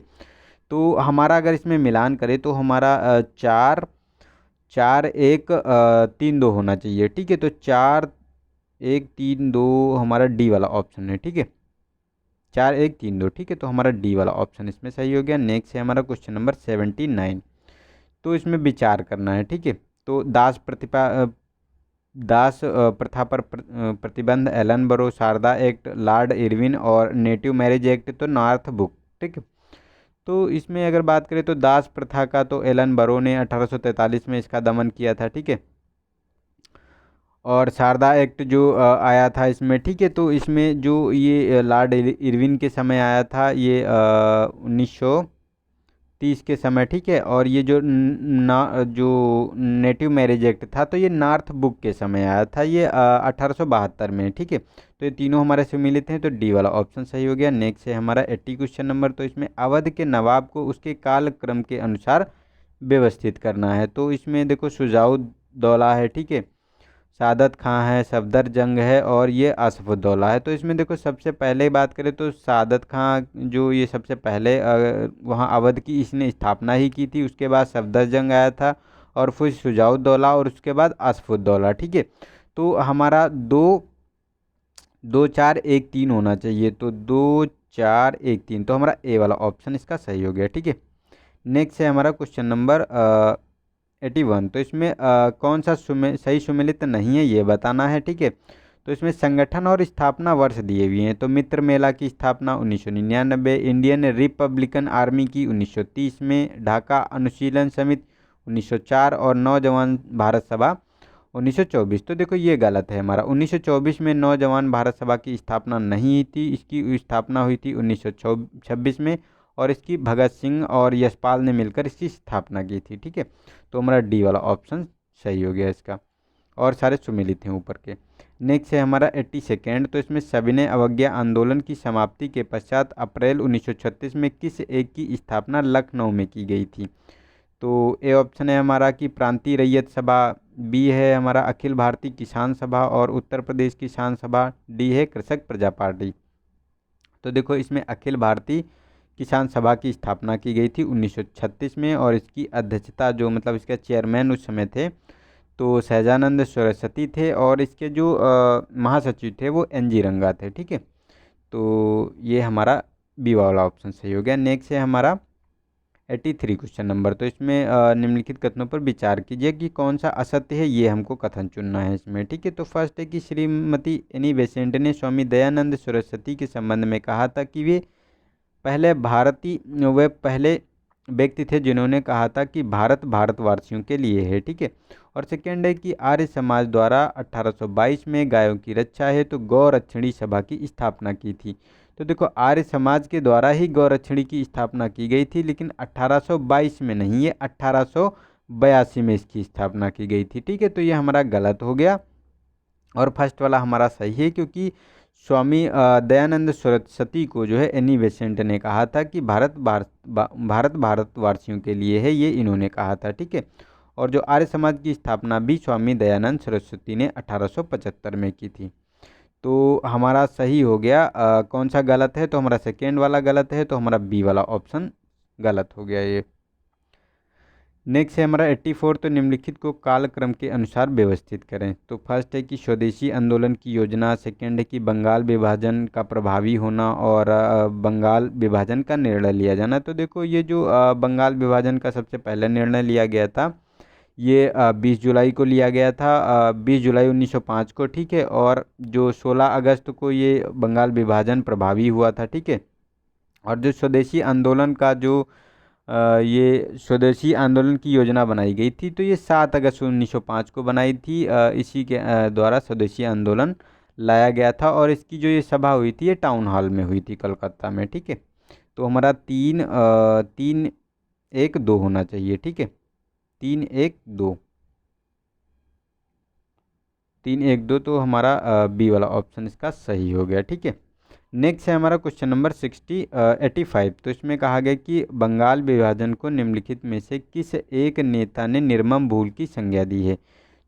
तो हमारा अगर इसमें मिलान करें तो हमारा 4-4-1-3-2 होना चाहिए, ठीक है। तो 4-1-3-2 हमारा डी वाला ऑप्शन है, ठीक है, 4-1-3-2, ठीक है। तो हमारा डी वाला ऑप्शन इसमें सही हो गया। नेक्स्ट है हमारा क्वेश्चन नंबर 79, तो इसमें विचार करना है, ठीक है। तो दास प्रथा पर प्रतिबंध, एलन बरो, शारदा एक्ट, लॉर्ड इरविन, और नेटिव मैरिज एक्ट तो नॉर्थ बुक, ठीक है। तो इसमें अगर बात करें तो दास प्रथा का तो एलन बरो ने 1843 में इसका दमन किया था, ठीक है। और शारदा एक्ट जो आया था इसमें, ठीक है। तो इसमें जो ये लॉर्ड इरविन के समय आया था, ये 1900 1930 के समय, ठीक है। और ये जो जो नेटिव मैरिज एक्ट था तो ये नॉर्थ बुक के समय आया था, ये 1872 में, ठीक है। तो ये तीनों हमारे से मिलित हैं, तो डी वाला ऑप्शन सही हो गया। नेक्स्ट है हमारा 80 क्वेश्चन नंबर। तो इसमें अवध के नवाब को उसके कालक्रम के अनुसार व्यवस्थित करना है। तो इसमें देखो शुजाउद्दौला है, ठीक है, सादत खां है, सफदर जंग है और ये आसफुद्दौला है। तो इसमें देखो सबसे पहले बात करें तो सादत खां जो ये सबसे पहले वहाँ अवध की इसने स्थापना ही की थी। उसके बाद सफदर जंग आया था और फिर शुजाउद्दौला और उसके बाद आसफुद्दौला, ठीक है। तो हमारा 2 2 4 1 3 होना चाहिए, तो 2 4 1 3, तो हमारा ए वाला ऑप्शन इसका सही हो गया, ठीक है। नेक्स्ट है हमारा क्वेश्चन नंबर 81। तो इसमें कौन सा सही सुमेलित नहीं है ये बताना है, ठीक है। तो इसमें संगठन और स्थापना वर्ष दिए हुए हैं। तो मित्र मेला की स्थापना 1999, इंडियन रिपब्लिकन आर्मी की 1930 में, ढाका अनुशीलन समिति 1904 और नौजवान भारत सभा 1924। तो देखो ये गलत है हमारा, 1924 में नौजवान भारत सभा की स्थापना नहीं हुई थी, इसकी स्थापना हुई थी 1926 में और इसकी भगत सिंह और यशपाल ने मिलकर इसकी स्थापना की थी, ठीक है। तो हमारा डी वाला ऑप्शन सही हो गया इसका, और सारे सुमेलित हैं ऊपर के। नेक्स्ट है हमारा 82। तो इसमें सविनय अवज्ञा आंदोलन की समाप्ति के पश्चात अप्रैल 1936 में किस एक की स्थापना लखनऊ में की गई थी। तो ए ऑप्शन है हमारा कि प्रांतीय रैयत सभा, बी है हमारा अखिल भारतीय किसान सभा और उत्तर प्रदेश किसान सभा, डी है कृषक प्रजा पार्टी। तो देखो इसमें अखिल भारतीय किसान सभा की स्थापना की गई थी 1936 में और इसकी अध्यक्षता जो मतलब इसके चेयरमैन उस समय थे तो सहजानंद सरस्वती थे और इसके जो महासचिव थे वो एन जी रंगा थे, ठीक है। तो ये हमारा बी वाला ऑप्शन सही हो गया। नेक्स्ट है हमारा 83 क्वेश्चन नंबर। तो इसमें निम्नलिखित कथनों पर विचार कीजिए कि कौन सा असत्य है, ये हमको कथन चुनना है इसमें, ठीक है। तो फर्स्ट है कि श्रीमती एनी बेसेंट ने स्वामी दयानंद सरस्वती के संबंध में कहा था कि वे पहले व्यक्ति थे जिन्होंने कहा था कि भारत भारतवासियों के लिए है, ठीक है। और सेकेंड है कि आर्य समाज द्वारा 1822 में गायों की रक्षा है तो गौरक्षणी सभा की स्थापना की थी। तो देखो आर्य समाज के द्वारा ही गौरक्षणी की स्थापना की गई थी, लेकिन 1822 में नहीं, ये 1882 में इसकी स्थापना की गई थी, ठीक है। तो ये हमारा गलत हो गया और फर्स्ट वाला हमारा सही है, क्योंकि स्वामी दयानंद सरस्वती को जो है एनी बेसेंट ने कहा था कि भारत भारतवासियों के लिए है, ये इन्होंने कहा था, ठीक है। और जो आर्य समाज की स्थापना भी स्वामी दयानंद सरस्वती ने 1875 में की थी। तो हमारा सही हो गया। कौन सा गलत है, तो हमारा सेकेंड वाला गलत है, तो हमारा बी वाला ऑप्शन गलत हो गया ये। नेक्स्ट है हमारा 84। तो निम्नलिखित को कालक्रम के अनुसार व्यवस्थित करें। तो फर्स्ट है कि स्वदेशी आंदोलन की योजना, सेकेंड है कि बंगाल विभाजन का प्रभावी होना और बंगाल विभाजन का निर्णय लिया जाना। तो देखो ये जो बंगाल विभाजन का सबसे पहले निर्णय लिया गया था ये 20 जुलाई को लिया गया था, 20 जुलाई 1905 को, ठीक है। और जो 16 अगस्त को ये बंगाल विभाजन प्रभावी हुआ था, ठीक है। और जो स्वदेशी आंदोलन का जो ये स्वदेशी आंदोलन की योजना बनाई गई थी तो ये 7 अगस्त 1905 को बनाई थी। इसी के द्वारा स्वदेशी आंदोलन लाया गया था और इसकी जो ये सभा हुई थी ये टाउन हॉल में हुई थी कलकत्ता में, ठीक है। तो हमारा 3 1 2 होना चाहिए, ठीक है, 3 1 2 3 1 2, तो हमारा बी वाला ऑप्शन इसका सही हो गया, ठीक है। नेक्स्ट है हमारा क्वेश्चन नंबर 85। तो इसमें कहा गया कि बंगाल विभाजन को निम्नलिखित में से किस एक नेता ने निर्मम भूल की संज्ञा दी है।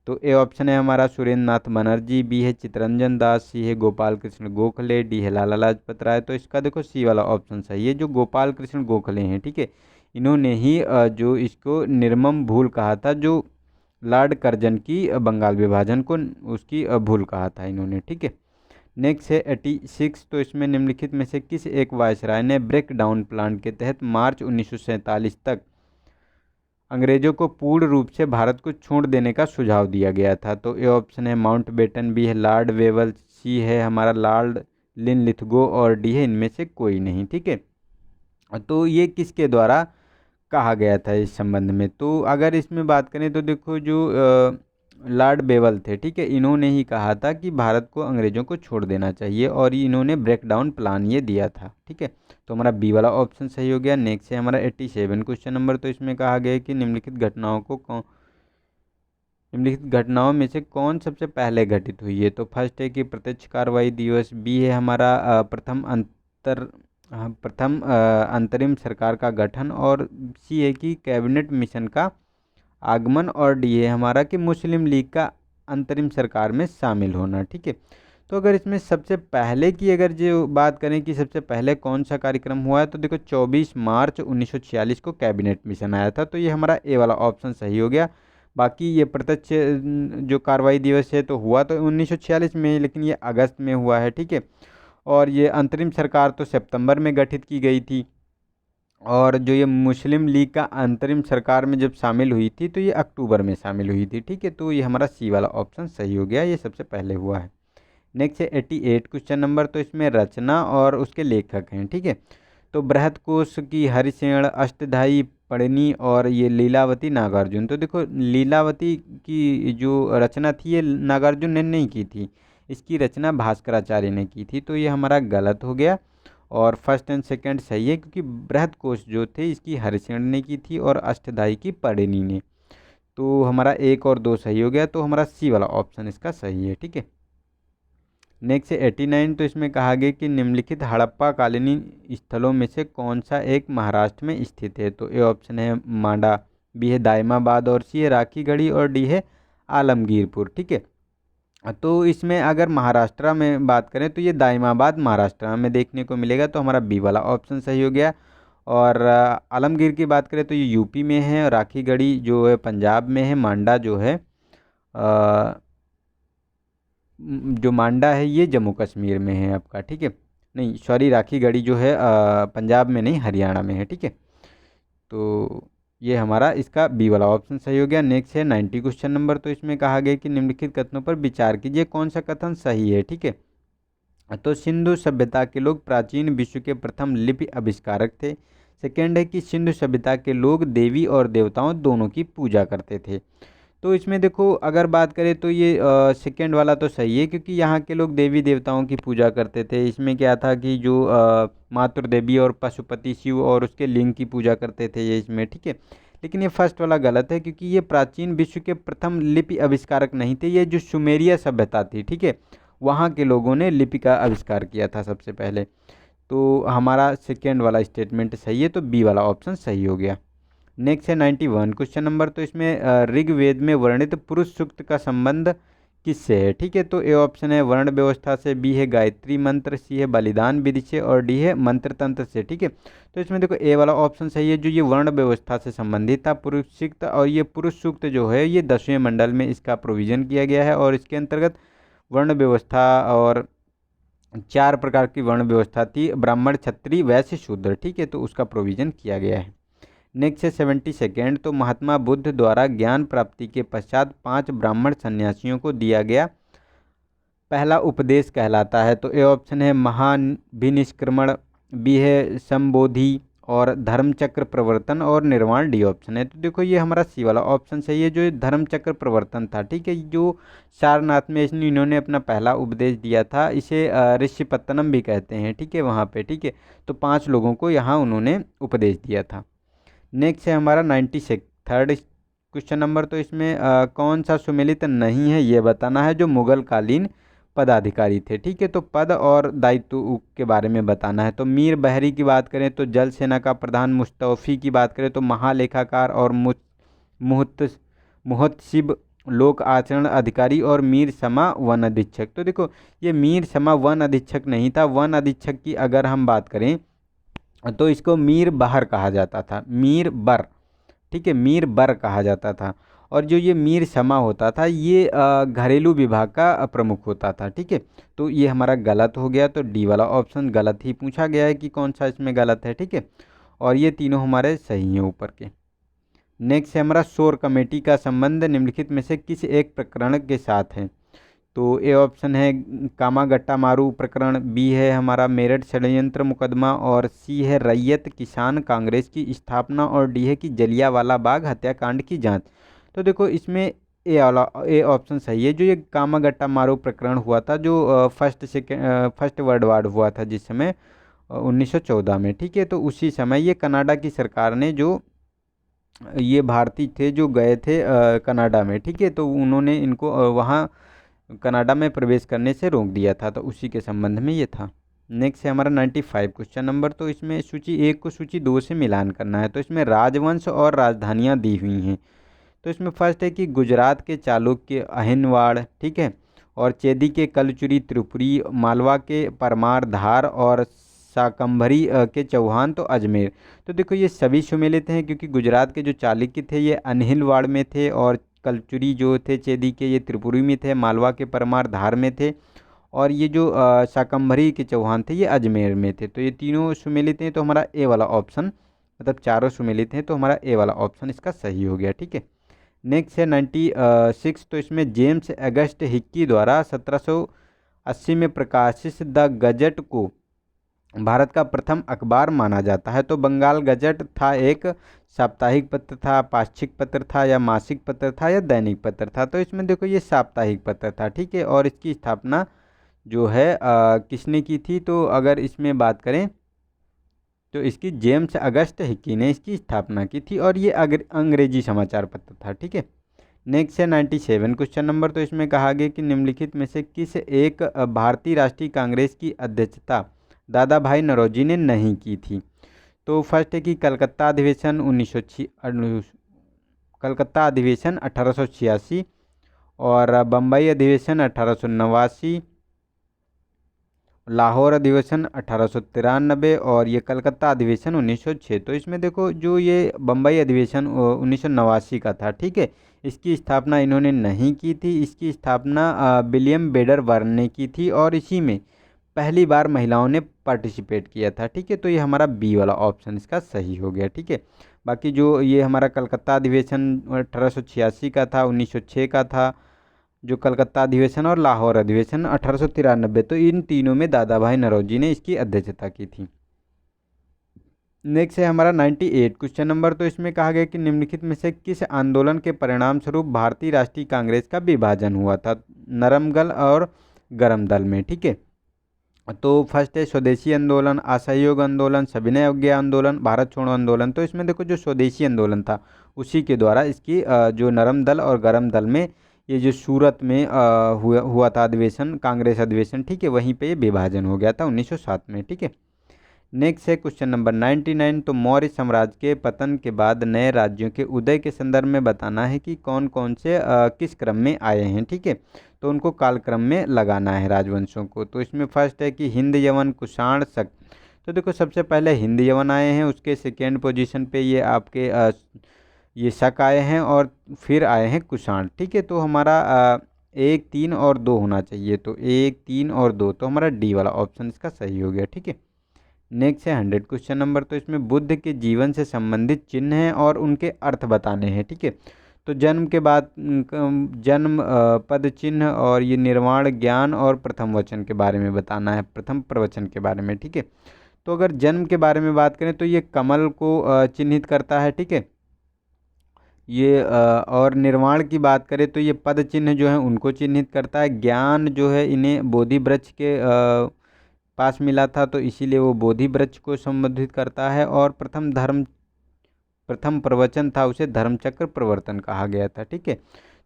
तो ए ऑप्शन है हमारा सुरेंद्र नाथ बनर्जी, बी है चित्तरंजन दास, सी है गोपाल कृष्ण गोखले, डी है लाला लाजपत राय। तो इसका देखो सी वाला ऑप्शन सही है, जो गोपाल कृष्ण गोखले हैं, ठीक है। इन्होंने ही जो इसको निर्मम भूल कहा था, जो लॉर्ड कर्जन की बंगाल विभाजन को उसकी भूल कहा था इन्होंने, ठीक है। नेक्स्ट है 86। तो इसमें निम्नलिखित में से किस एक वायसराय ने ब्रेक डाउन प्लान के तहत मार्च 1947 तक अंग्रेजों को पूर्ण रूप से भारत को छोड़ देने का सुझाव दिया गया था। तो ए ऑप्शन है माउंट बेटन, बी है लॉर्ड वेवल, सी है हमारा लॉर्ड लिनलिथगो और डी है इनमें से कोई नहीं, ठीक है। तो ये किसके द्वारा कहा गया था इस संबंध में। तो अगर इसमें बात करें तो देखो जो लॉर्ड बेवल थे, ठीक है। इन्होंने ही कहा था कि भारत को अंग्रेज़ों को छोड़ देना चाहिए और इन्होंने ब्रेक डाउन प्लान ये दिया था, ठीक है। तो हमारा बी वाला ऑप्शन सही हो गया। नेक्स्ट है हमारा 87 क्वेश्चन नंबर। तो इसमें कहा गया है कि निम्नलिखित घटनाओं में से कौन सबसे पहले घटित हुई है। तो फर्स्ट है कि प्रत्यक्ष कार्रवाई दिवस, बी है हमारा प्रथम अंतरिम सरकार का गठन, और सी है कि कैबिनेट मिशन का आगमन, और डी है हमारा कि मुस्लिम लीग का अंतरिम सरकार में शामिल होना, ठीक है। तो अगर इसमें सबसे पहले की अगर जो बात करें कि सबसे पहले कौन सा कार्यक्रम हुआ है, तो देखो 24 मार्च 1946 को कैबिनेट मिशन आया था। तो ये हमारा ए वाला ऑप्शन सही हो गया। बाकी ये प्रत्यक्ष जो कार्रवाई दिवस है तो हुआ तो 1946 में, लेकिन ये अगस्त में हुआ है, ठीक है। और ये अंतरिम सरकार तो सितंबर में गठित की गई थी, और जो ये मुस्लिम लीग का अंतरिम सरकार में जब शामिल हुई थी तो ये अक्टूबर में शामिल हुई थी, ठीक है। तो ये हमारा सी वाला ऑप्शन सही हो गया, ये सबसे पहले हुआ है। नेक्स्ट है 88 क्वेश्चन नंबर। तो इसमें रचना और उसके लेखक हैं, ठीक है। तो बृहत्कोश की हरिसेन, अष्टधाई पढ़नी, और ये लीलावती नागार्जुन। तो देखो लीलावती की जो रचना थी ये नागार्जुन ने नहीं की थी, इसकी रचना भास्कराचार्य ने की थी। तो ये हमारा गलत हो गया, और फर्स्ट एंड सेकंड सही है, क्योंकि बृहत्कोश जो थे इसकी हरिसेन ने की थी और अष्टधाई की पढ़नी ने। तो हमारा एक और दो सही हो गया, तो हमारा सी वाला ऑप्शन इसका सही है, ठीक है। नेक्स्ट है 89। तो इसमें कहा गया कि निम्नलिखित हड़प्पा कालीन स्थलों में से कौन सा एक महाराष्ट्र में स्थित है। तो ए ऑप्शन है मांडा, बी है दायमाबाद, और सी है राखीगढ़ी, और डी है आलमगीरपुर, ठीक है। तो इसमें अगर महाराष्ट्र में बात करें तो ये दायमाबाद महाराष्ट्र में देखने को मिलेगा, तो हमारा बी वाला ऑप्शन सही हो गया। और आलमगीर की बात करें तो ये यूपी में है, और राखीगढ़ी जो है पंजाब में है, मांडा जो है जो मांडा है ये जम्मू कश्मीर में है आपका, ठीक है। नहीं सॉरी, राखीगढ़ी जो है पंजाब में नहीं, हरियाणा में है, ठीक है। तो ये हमारा इसका बी वाला ऑप्शन सही हो गया। नेक्स्ट है 90 क्वेश्चन नंबर। तो इसमें कहा गया कि निम्नलिखित कथनों पर विचार कीजिए, कौन सा कथन सही है, ठीक है। तो सिंधु सभ्यता के लोग प्राचीन विश्व के प्रथम लिपि आविष्कारक थे। सेकेंड है कि सिंधु सभ्यता के लोग देवी और देवताओं दोनों की पूजा करते थे। तो इसमें देखो अगर बात करें तो ये सेकेंड वाला तो सही है, क्योंकि यहाँ के लोग देवी देवताओं की पूजा करते थे। इसमें क्या था कि जो मातृ देवी और पशुपति शिव और उसके लिंग की पूजा करते थे ये इसमें, ठीक है। लेकिन ये फर्स्ट वाला गलत है, क्योंकि ये प्राचीन विश्व के प्रथम लिपि आविष्कारक नहीं थे, ये जो सुमेरिया सभ्यता थी, ठीक है, वहाँ के लोगों ने लिपि का आविष्कार किया था सबसे पहले। तो हमारा सेकेंड वाला स्टेटमेंट सही है, तो बी वाला ऑप्शन सही हो गया। नेक्स्ट है 91 क्वेश्चन नंबर। तो इसमें ऋग्वेद में वर्णित पुरुष सूक्त का संबंध किससे है, ठीक है। तो ए ऑप्शन है वर्ण व्यवस्था से, बी है गायत्री मंत्र, सी है बलिदान विधि से, और डी है मंत्र तंत्र से, ठीक है। तो इसमें देखो ए वाला ऑप्शन सही है, जो ये वर्ण व्यवस्था से संबंधित था पुरुष सूक्त, और ये पुरुष सूक्त जो है ये 10वें मंडल में इसका प्रोविज़न किया गया है, और इसके अंतर्गत वर्ण व्यवस्था और 4 प्रकार की वर्ण व्यवस्था थी, ब्राह्मण क्षत्रिय वैश्य शूद्र, ठीक है। तो उसका प्रोविज़न किया गया है। नेक्स्ट है 72। तो महात्मा बुद्ध द्वारा ज्ञान प्राप्ति के पश्चात 5 ब्राह्मण सन्यासियों को दिया गया पहला उपदेश कहलाता है। तो ए ऑप्शन है महाभिनिष्क्रमण, बी है संबोधि, और धर्मचक्र प्रवर्तन, और निर्वाण डी ऑप्शन है। तो देखो ये हमारा सी वाला ऑप्शन सही है, जो ये धर्मचक्र प्रवर्तन था, ठीक है। जो सारनाथ में इन्होंने अपना पहला उपदेश दिया था, इसे ऋषिपत्तनम भी कहते हैं, ठीक है, वहाँ पे, ठीक है। तो 5 लोगों को यहाँ उन्होंने उपदेश दिया था। नेक्स्ट है हमारा 93rd क्वेश्चन नंबर। तो इसमें कौन सा सुमेलित नहीं है ये बताना है, जो मुगल कालीन पदाधिकारी थे, ठीक है। तो पद और दायित्व के बारे में बताना है। तो मीर बहरी की बात करें तो जल सेना का प्रधान, मुस्तौफी की बात करें तो महालेखाकार और मुहत मुहतसिब लोक आचरण अधिकारी, और मीर समा वन अधीक्षक। तो देखो ये मीर समा वन अधीक्षक नहीं था, वन अधीक्षक की अगर हम बात करें तो इसको मीर बहर कहा जाता था, मीर बर, ठीक है, मीर बर कहा जाता था। और जो ये मीर समा होता था ये घरेलू विभाग का प्रमुख होता था, ठीक है। तो ये हमारा गलत हो गया, तो डी वाला ऑप्शन गलत ही पूछा गया है कि कौन सा इसमें गलत है, ठीक है। और ये तीनों हमारे सही हैं ऊपर के। नेक्स्ट है हमारा शोर कमेटी का संबंध निम्नलिखित में से किस एक प्रकरण के साथ है। तो ए ऑप्शन है कामागट्टा मारू प्रकरण, बी है हमारा मेरठ षड्यंत्र मुकदमा, और सी है रैयत किसान कांग्रेस की स्थापना, और डी है कि जलियांवाला बाग हत्याकांड की जांच। तो देखो इसमें ए ऑप्शन सही है। जो ये कामागट्टा मारू प्रकरण हुआ था, जो फर्स्ट वर्ल्ड वार हुआ था जिस समय 1914 में, ठीक है। तो उसी समय ये कनाडा की सरकार ने, जो ये भारतीय थे जो गए थे कनाडा में, ठीक है, तो उन्होंने इनको वहाँ कनाडा में प्रवेश करने से रोक दिया था। तो उसी के संबंध में ये था। नेक्स्ट है हमारा 95 क्वेश्चन नंबर। तो इसमें सूची 1 को सूची 2 से मिलान करना है। तो इसमें राजवंश और राजधानियाँ दी हुई हैं। तो इसमें फर्स्ट है कि गुजरात के चालुक्य अहिनवाड़, ठीक है, और चेदी के कलचुरी त्रिपुरी, मालवा के परमार धार, और शाकंभरी के चौहान तो अजमेर। तो देखो ये सभी सुमेलित हैं, क्योंकि गुजरात के जो चालुक्य थे ये अनहिलवाड़ में थे, और कलचुरी जो थे चेदी के ये त्रिपुरी में थे, मालवा के परमार धार में थे, और ये जो शाकंभरी के चौहान थे ये अजमेर में थे। तो ये तीनों सुमेलित हैं, तो हमारा ए वाला ऑप्शन, मतलब चारों सुमेलित हैं, तो हमारा ए वाला ऑप्शन इसका सही हो गया, ठीक है। नेक्स्ट है 96। तो इसमें जेम्स अगस्ट हिक्की द्वारा 1780 में प्रकाशित द गजट को भारत का प्रथम अखबार माना जाता है। तो बंगाल गजट था एक साप्ताहिक पत्र था, पाक्षिक पत्र था, या मासिक पत्र था, या दैनिक पत्र था। तो इसमें देखो ये साप्ताहिक पत्र था, ठीक है। और इसकी स्थापना जो है किसने की थी, तो अगर इसमें बात करें तो इसकी जेम्स अगस्ट हिक्की ने इसकी स्थापना की थी, और ये अंग्रेजी समाचार पत्र था, ठीक है। नेक्स्ट है 97 क्वेश्चन नंबर। तो इसमें कहा गया कि निम्नलिखित में से किस एक भारतीय राष्ट्रीय कांग्रेस की अध्यक्षता दादा भाई नौरोजी ने नहीं की थी। तो फर्स्ट है कि कलकत्ता अधिवेशन 1886, और बम्बई अधिवेशन 1889, लाहौर अधिवेशन 1893, और ये कलकत्ता अधिवेशन 1906। तो इसमें देखो जो ये बम्बई अधिवेशन 1989 का था, ठीक है, इसकी स्थापना इन्होंने नहीं की थी। इसकी स्थापना विलियम बेडर बर्न ने की थी, और इसी में पहली बार महिलाओं ने पार्टिसिपेट किया था, ठीक है। तो ये हमारा बी वाला ऑप्शन इसका सही हो गया, ठीक है। बाकी जो ये हमारा कलकत्ता अधिवेशन 1886 का था, 1906 का था जो कलकत्ता अधिवेशन, और लाहौर अधिवेशन 1893। तो इन तीनों में दादा भाई नौरोजी ने इसकी अध्यक्षता की थी। नेक्स्ट है हमारा 98 क्वेश्चन नंबर। तो इसमें कहा गया कि निम्नलिखित में से किस आंदोलन के परिणाम स्वरूप भारतीय राष्ट्रीय कांग्रेस का विभाजन हुआ था, नरम दल और गरम दल में, ठीक है। तो फर्स्ट है स्वदेशी आंदोलन, असहयोग आंदोलन, सविनय अवज्ञा आंदोलन, भारत छोड़ो आंदोलन। तो इसमें देखो जो स्वदेशी आंदोलन था उसी के द्वारा इसकी जो नरम दल और गरम दल में ये जो सूरत में हुआ था अधिवेशन, कांग्रेस अधिवेशन, ठीक है, वहीं पे ये विभाजन हो गया था 1907 में, ठीक है। नेक्स्ट है क्वेश्चन नंबर 99। तो मौर्य साम्राज्य के पतन के बाद नए राज्यों के उदय के संदर्भ में बताना है कि कौन कौन से किस क्रम में आए हैं, ठीक है। तो उनको कालक्रम में लगाना है राजवंशों को। तो इसमें फर्स्ट है कि हिंद, यवन, कुषाण, शक। तो देखो सबसे पहले हिंद यवन आए हैं, उसके सेकेंड पोजीशन पे ये आपके ये शक आए हैं, और फिर आए हैं कुषाण, ठीक है। तो हमारा 1, 3 और 2 होना चाहिए। तो 1, 3 और 2, तो हमारा डी वाला ऑप्शन इसका सही हो गया, ठीक है। नेक्स्ट है 100 क्वेश्चन नंबर। तो इसमें बुद्ध के जीवन से संबंधित चिन्ह हैं और उनके अर्थ बताने हैं, ठीक है। तो जन्म के बाद जन्म, पद चिन्ह, और ये निर्वाण, ज्ञान, और प्रथम वचन के बारे में बताना है, प्रथम प्रवचन के बारे में, ठीक है। तो अगर जन्म के बारे में बात करें तो ये कमल को चिन्हित करता है, ठीक है। ये और निर्वाण की बात करें तो ये पद चिन्ह जो है उनको चिन्हित करता है। ज्ञान जो है इन्हें बोधि वृक्ष के पास मिला था, तो इसीलिए वो बोधि वृक्ष को संबोधित करता है। और प्रथम प्रवचन था, उसे धर्मचक्र प्रवर्तन कहा गया था, ठीक है।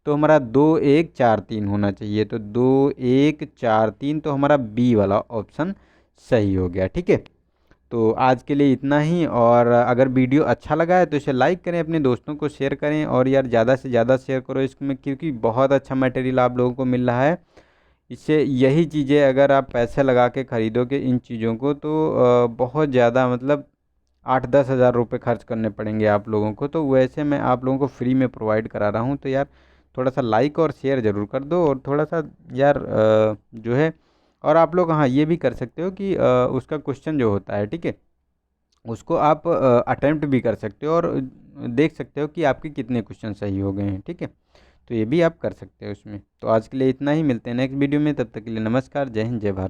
तो हमारा 2, 1, 4, 3 होना चाहिए। तो 2, 1, 4, 3, तो हमारा बी वाला ऑप्शन सही हो गया, ठीक है। तो आज के लिए इतना ही, और अगर वीडियो अच्छा लगा है तो इसे लाइक करें, अपने दोस्तों को शेयर करें, और यार ज़्यादा से ज़्यादा शेयर करो इसमें, क्योंकि बहुत अच्छा मटेरियल आप लोगों को मिल रहा है। इससे यही चीज़ें अगर आप पैसे लगा के ख़रीदोगे इन चीज़ों को, तो बहुत ज़्यादा मतलब 8-10 हज़ार रुपये खर्च करने पड़ेंगे आप लोगों को। तो वैसे मैं आप लोगों को फ्री में प्रोवाइड करा रहा हूँ। तो यार थोड़ा सा लाइक और शेयर ज़रूर कर दो, और थोड़ा सा यार जो है, और आप लोग हाँ ये भी कर सकते हो कि उसका क्वेश्चन जो होता है, ठीक है, उसको आप अटेम्प्ट भी कर सकते हो, और देख सकते हो कि आपके कितने क्वेश्चन सही हो गए हैं, ठीक है। तो ये भी आप कर सकते हो उसमें। तो आज के लिए इतना ही, मिलते हैं नेक्स्ट वीडियो में, तब तक के लिए नमस्कार, जय हिंद, जय भारत।